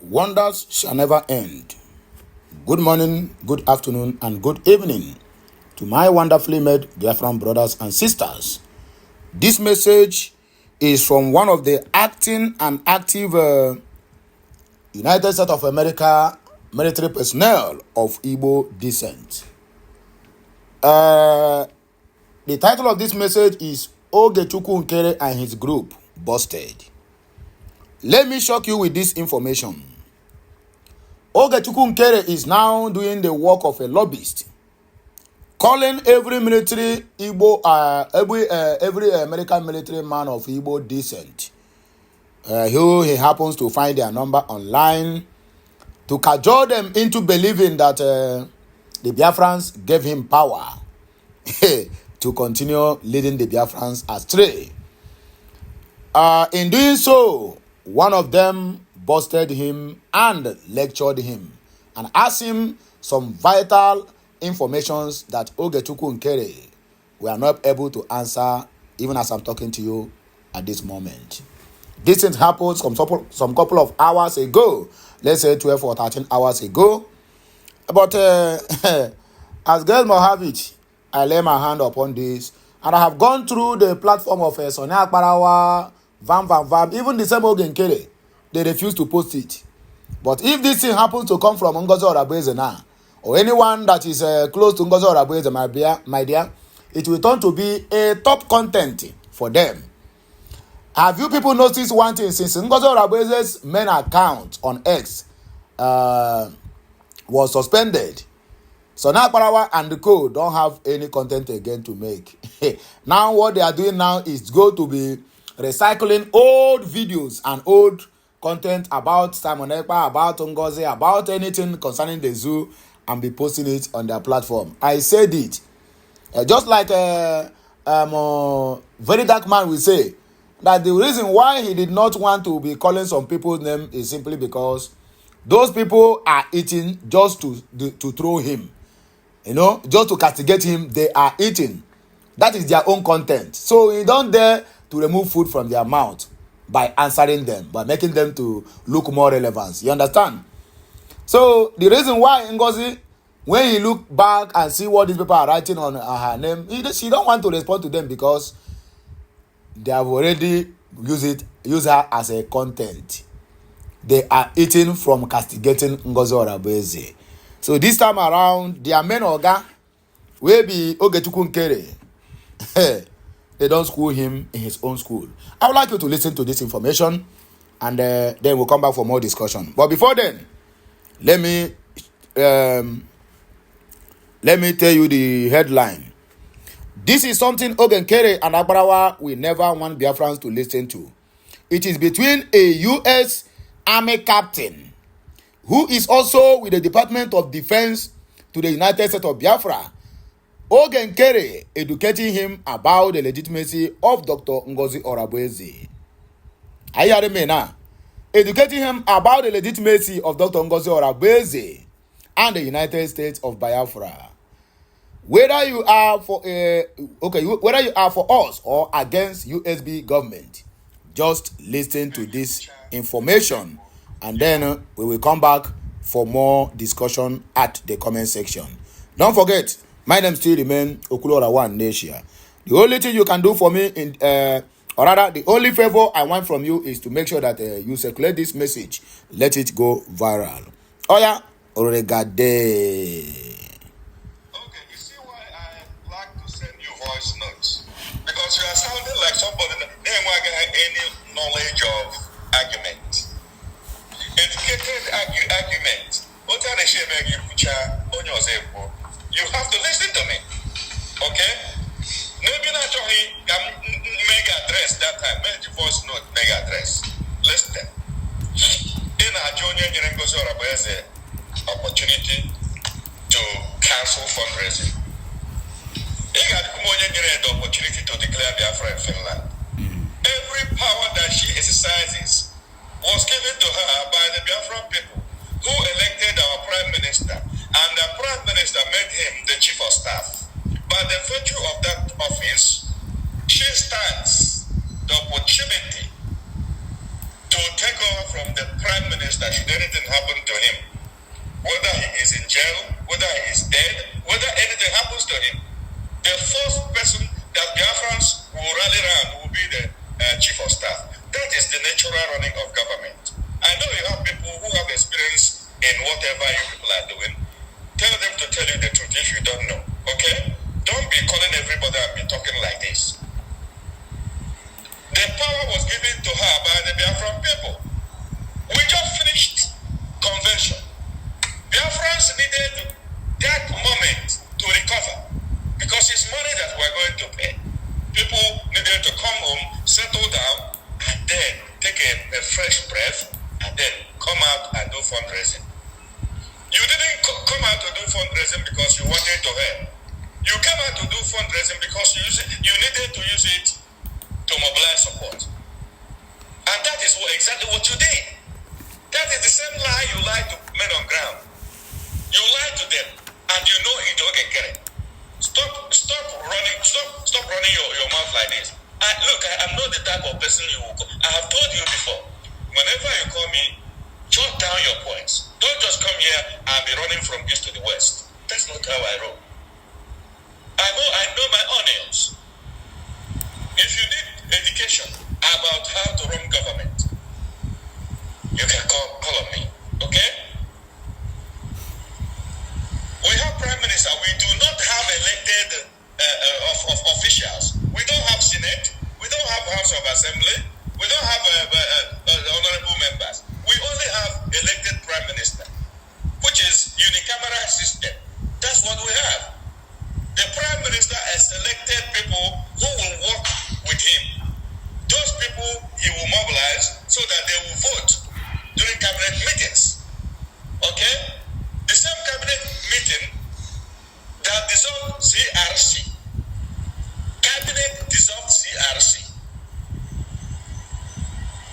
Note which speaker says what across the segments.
Speaker 1: Wonders shall never end. Good morning, good afternoon, and good evening to my wonderfully made Biafran brothers and sisters. This message is from one of the acting and active United States of America military personnel of Igbo descent. The title of this message is Nkere and his group busted. Let me shock you with this information. Nkere is now doing the work of a lobbyist, calling every military Igbo, every American military man of Igbo descent, who he happens to find their number online, to cajole them into believing that the Biafrans gave him power to continue leading the Biafrans astray. In doing so, one of them busted him and lectured him and asked him some vital informations that Nkere were not able to answer even as I'm talking to you at this moment. This thing happened some couple of hours ago, let's say 12 or 13 hours ago. But as God may have it, I lay my hand upon this, and I have gone through the platform of Sonia Akparawa, Vam, even the same Nkere. They refuse to post it. But if this thing happens to come from Ngozi Orabueze now, or anyone that is close to Ngozi Orabueze, my dear, it will turn to be a top content for them. Have you people noticed one thing? Since Ngozi Orabueze's main account on X was suspended, so now Parawa and the co don't have any content again to make. Now what they are doing now is going to be recycling old videos and old content about Simon Ekpa, about Ngozi, about anything concerning the zoo, and be posting it on their platform. I said it. Just like very dark man will say, that the reason why he did not want to be calling some people's name is simply because those people are eating just to throw him. You know, just to castigate him, they are eating. That is their own content. So he don't dare to remove food from their mouth by answering them, by making them to look more relevant. You understand? So the reason why Ngozi, when he look back and see what these people are writing on her name, she don't want to respond to them because they have already used her as a content. They are eating from castigating Ngozi Orabueze. So this time around, their main organ will be Nkere. They don't school him in his own school. I would like you to listen to this information, and then we'll come back for more discussion. But before then, let me tell you the headline. This is something Nkere and Akparawa will never want Biafrans to listen to. It is between a U.S. Army captain who is also with the Department of Defense to the United States of Biafra, Nkere, educating him about the legitimacy of Dr. Ngozi Orabueze. Are you hearing me now? Educating him about the legitimacy of Dr. Ngozi Orabueze and the United States of Biafra. Whether you are for whether you are for us or against USB government, just listen to this information, and then we will come back for more discussion at the comment section. Don't forget, my name still remains Okulora One Nation. The only thing you can do for me, or rather, the only favor I want from you is to make sure that you circulate this message. Let it go viral. Oh yeah, oregade.
Speaker 2: Okay, you see why I like to send you voice notes? Because you are sounding like somebody that doesn't have any knowledge of argument. Educated argument. You have to listen to me. Okay? Maybe not mega address that time. Maybe voice note mega address. Listen. In our junior Ngozi Orabueze opportunity to cancel fundraising. He got the opportunity to declare Biafra in Finland. Every power that she exercises was given to her by the Biafran people who elected our Prime Minister, and the Prime Minister made him the Chief of Staff. By the virtue of that office, she stands the opportunity to take over from the Prime Minister Minister, should anything happen to him, whether he is in jail, whether he is dead, whether anything happens to him, the first person that Biafrans will rally around will be the chief of staff. That is the natural running of government. I know you have people who have experience in whatever you people are doing. Tell them to tell you the truth if you don't know, okay? Don't be calling everybody and be talking like this. The power was given to her by the Biafran people. We just finished convention. Biafrans needed that moment to recover because it's money that we're going to pay. People needed to come home, settle down, and then take a fresh breath, and then come out and do fundraising. You didn't come out to do fundraising because you wanted to help. You came out to do fundraising because you needed to use it to mobilize support. And that is exactly what you did. That is the same lie you lied to men on ground. You lied to them, and you know it, Nkere. Stop running your mouth like this. Look, I'm not the type of person you will call. I have told you before, whenever you call me, jot down your points. Don't just come here and be running from east to the west. That's not how I roll. I know my onions. If you need education about how to run government, you can call on me, okay? We have prime minister. We do not have elected officials. We don't have Senate. We don't have House of Assembly. We don't have honorable members. We only have elected prime minister, which is unicameral system. That's what we have. The prime minister has selected people who will work with him. Those people he will mobilize so that they will vote during cabinet meetings. Okay? The same cabinet meeting that dissolved CRC. Cabinet dissolved CRC.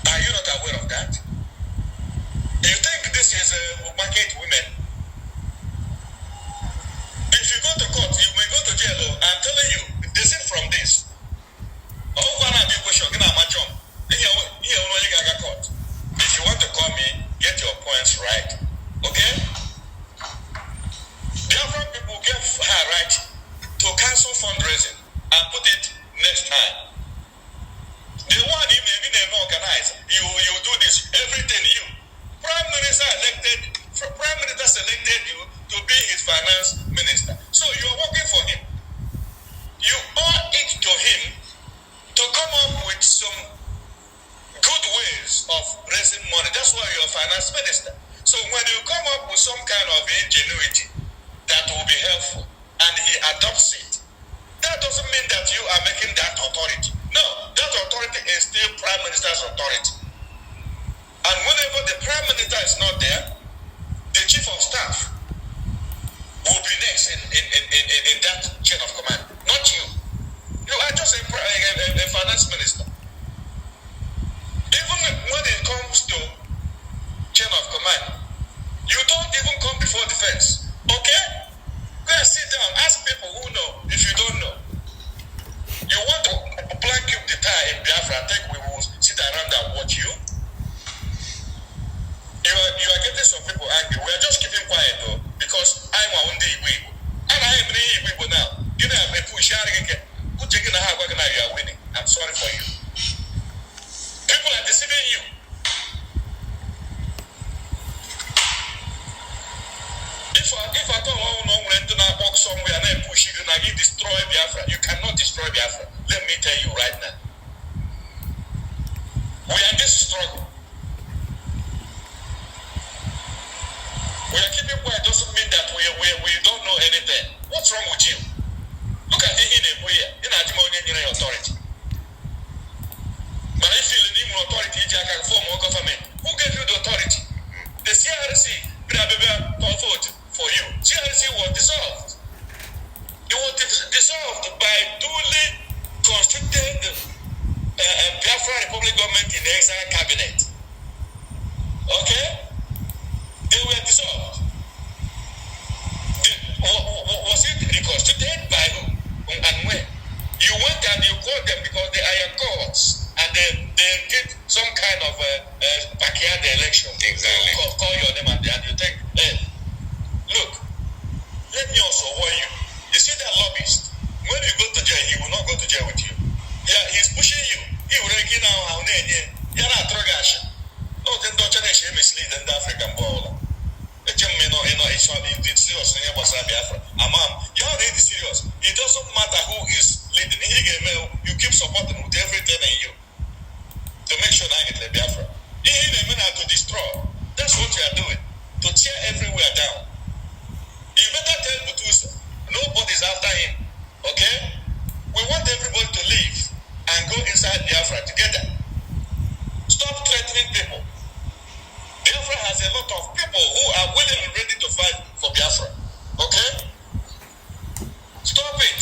Speaker 2: Are you not aware of that? Do you think this is market women? If you go to court, you may go to jail. I'm telling you, they sit from this. Oh, one of the questions, if you want to call me, get your points right. Okay? Biafran people gave her right to cancel fundraising and put it next time. The one even organize, you do this, everything you. Prime Minister selected you to be his finance minister. So you're working for him. You owe it to him to come up with some good ways of raising money. That's why you're finance minister. So when you come up with some kind of ingenuity that will be helpful and he adopts it, that doesn't mean that you are making that authority. No, that authority is still prime minister's authority. And whenever the prime minister is not there, the chief of staff will be next in that chain of command, not you. You are just a finance minister. Even when it comes to chain of command, you don't even come before defense. Okay? Go and sit down, ask people who know if you don't know. You want to blank up the tie in Biafra and think we will sit around and watch you? You are getting some people angry. We are just keeping quiet though, because I'm on the Igbo. And I am in Igbo now. You know, I'm pushing. You are winning. I'm sorry for you. People are deceiving you. If I don't want to walk somewhere and then push you and you destroy Biafra, you cannot destroy Biafra. Let me tell you right now. We are in this struggle. We are keeping quiet doesn't mean that we don't know anything. What's wrong with you? Look at it in a authority. But if you need more authority, you can form more government. Who gave you the authority? The CRC vote for you. CRC was dissolved. It was dissolved by duly constituted Biafran Republic government in the exile cabinet. Okay? They were dissolved. Was it reconstituted by who and when? You went and you called them because they are your courts and they did some kind of backyard election.
Speaker 3: Exactly.
Speaker 2: she mislead in the African ball. A gym may not it's serious in Biafra. Amam, you're already serious. It doesn't matter who is leading. You keep supporting with everything in you to make sure that I get the Biafra. To destroy. That's what you are doing. To tear everywhere down. You better tell Butusa, nobody's after him. Okay? We want everybody to leave and go inside Biafra together. Stop threatening people. Biafra has a lot of people who are willing and ready to fight for Biafra. Okay? Stop it.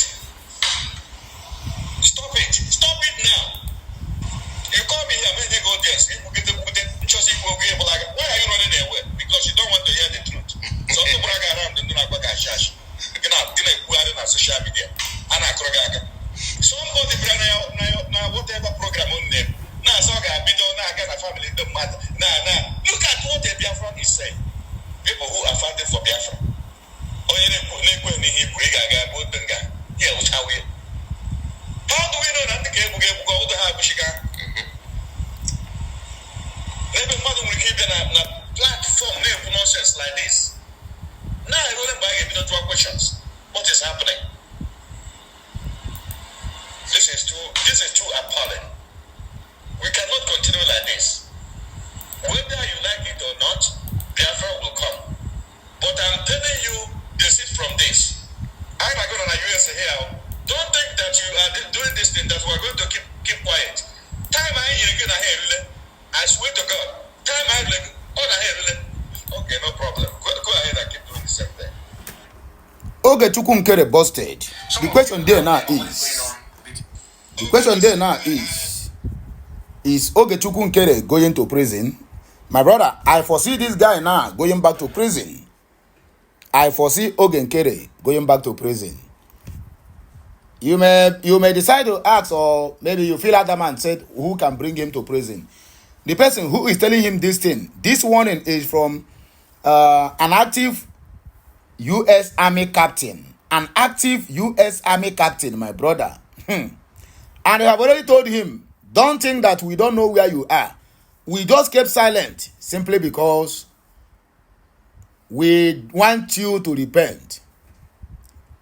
Speaker 2: Stop it. Stop it now. You call me here, make go yes. Why are you running away? Because you don't want to hear the truth. Some people are around and do not work at Shash. You know, on social media. Somebody now whatever program on them. Now so I be done now get a family in the matter. Now look at what the Biafran is saying. People who are fighting for Biafra. Oh, you know, here which how we how do we know that the game will go to have Michigan? Maybe mother will keep a platform name nonsense like this. Now I don't buy a bit of questions. What is happening? This is too appalling. We cannot continue like this. Whether you like it or not, Biafra will come. But I'm telling you, this is from this. I'm not going to USA here. Don't think that you are doing this thing that we're going to keep quiet. Time I hear again ahead, I swear to God. Time I like on ahead. Okay, no problem. Go ahead and keep doing the same thing.
Speaker 1: Okay, Nkere busted. The question there now is Ogechukwu Nkere going to prison? My brother, I foresee this guy now going back to prison. I foresee Nkere going back to prison. You may decide to ask, or maybe you feel adamant said who can bring him to prison. The person who is telling him this thing, this warning is from an active U.S. Army captain. An active U.S. Army captain, my brother. And I have already told him, don't think that we don't know where you are. We just kept silent simply because we want you to repent.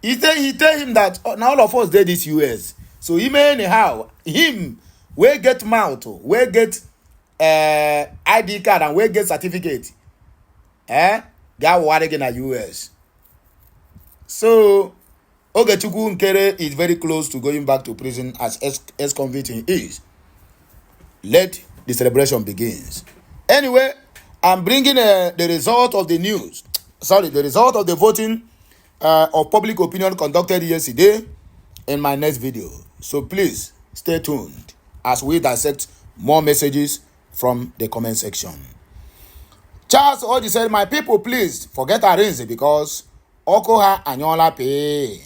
Speaker 1: He tell him that now all of us did this US. So he may anyhow, him, we get mouth, we get ID card and we get certificate. Got what again at US. So Ogechukwu Nkere is very close to going back to prison as ex-convict he is. Let the celebration begins. Anyway, I'm bringing the result of the news. The result of the voting of public opinion conducted yesterday in my next video. So please stay tuned as we dissect more messages from the comment section. Charles Oji said, my people, please forget Arinze because Okoha Anyola pay.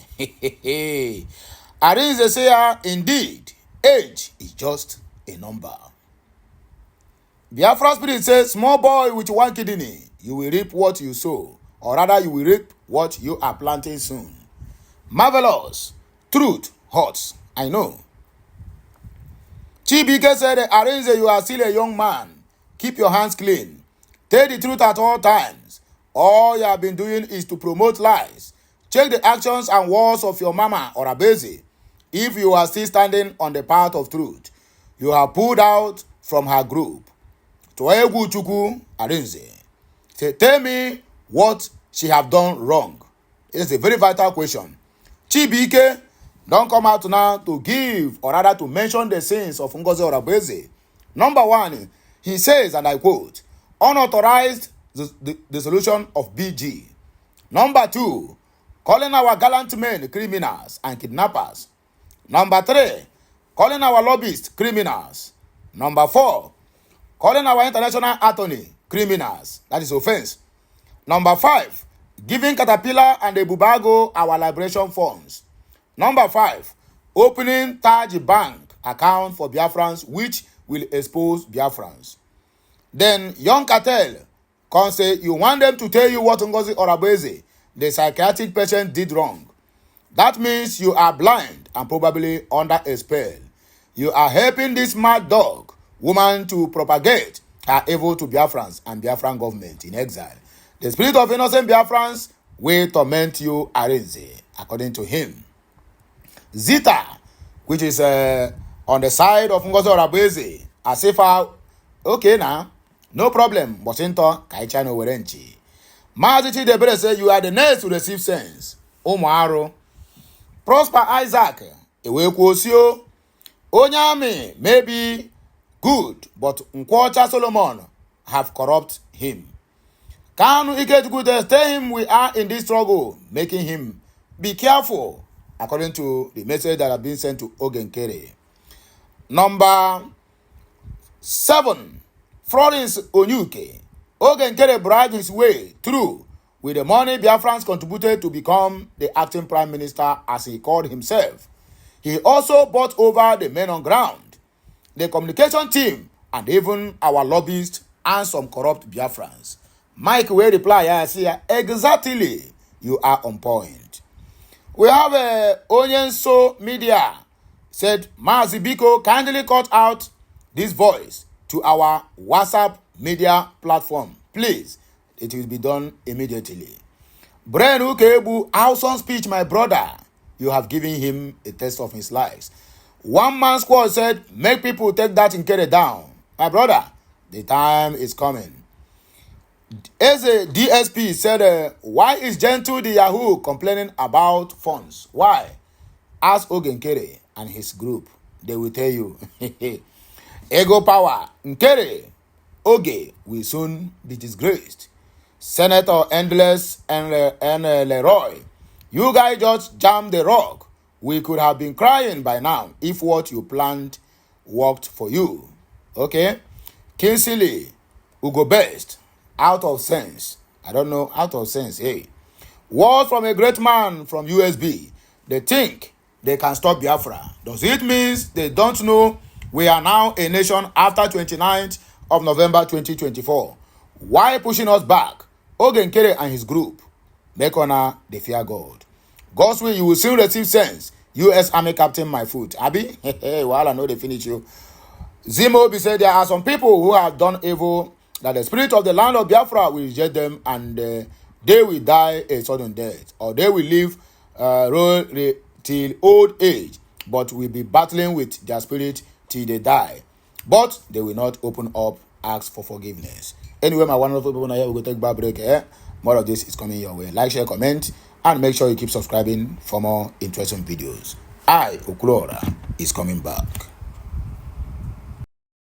Speaker 1: Arinze say, indeed, age is just a number. Biafra Spirit says, small boy with one kidney, you will reap what you sow, or rather you will reap what you are planting soon. Marvelous. Truth hurts. I know. Chibike said, Arinze, you are still a young man. Keep your hands clean. Tell the truth at all times. All you have been doing is to promote lies. Check the actions and words of your mama or Abeze. If you are still standing on the path of truth, you have pulled out from her group. Toegu Chukwu Arinze. Say, tell me what she have done wrong. It's a very vital question. Chibike don't come out now to give or rather to mention the sins of Ngozi Orabeze. Number one, he says, and I quote, unauthorized dissolution of BG. Number two, calling our gallant men criminals and kidnappers. Number three, calling our lobbyists criminals. Number four, calling our international attorney criminals. That is offense. Number five, giving Caterpillar and the Bubago our liberation funds. Number five, opening Taj Bank account for Biafrans, which will expose Biafrans. Then Young Cartel can say you want them to tell you what Ngozi Orabeze, the psychiatric patient, did wrong. That means you are blind and probably under a spell. You are helping this mad dog woman to propagate are evil to Biafrans and Biafran government in exile. The spirit of innocent Biafrans will torment you, Arinze, according to him. Zita, which is on the side of Ngozi Orabeze, as if, okay now, no problem, but into Kaichano Werenchi. Mazichi Debere said, you are the next to receive sense. Omoaro. Prosper Isaac, Ewekwosio, Onyame may be good, but Nkwocha Solomon have corrupt him. Kanu Iketukude tell him we are in this struggle, making him be careful, according to the message that have been sent to Nkere. Number 7, Florence Onyuke. Nkere bragged his way through with the money Biafrans contributed to become the acting prime minister, as he called himself. He also bought over the men on ground, the communication team, and even our lobbyists and some corrupt Biafrans. Mike will reply, I see, exactly, you are on point. We have Onyenso Media said, Mazi Biko kindly cut out this voice to our WhatsApp media platform. Please, it will be done immediately. Bren Ukebu, awesome speech, my brother. You have given him a taste of his lives. One man squad said, make people take that Nkere down. My brother, the time is coming. As a DSP said, why is Gentle the Yahoo complaining about funds? Why? Ask Nkere and his group. They will tell you. Ego power. Nkere, Oge will soon be disgraced. Senator Endless and Leroy, you guys just jammed the rock. We could have been crying by now if what you planned worked for you. Okay? Kinsley, Ugo Best, out of sense. I don't know, out of sense, hey. Words from a great man from USB. They think they can stop Biafra. Does it mean they don't know we are now a nation after 29th of November 2024? Why pushing us back? Nkere and his group. Make honor, they fear God. God's will, you will soon receive sense. U.S. Army Captain my foot. Abi? Well, I know they finish you. Zimobi said there are some people who have done evil, that the spirit of the land of Biafra will reject them, and they will die a sudden death, or they will live till old age, but will be battling with their spirit till they die. But they will not open up, ask for forgiveness. Anyway, my wonderful people, here we go take back break. More of this is coming your way. Like, share, comment, and make sure you keep subscribing for more interesting videos. Okulora is coming back.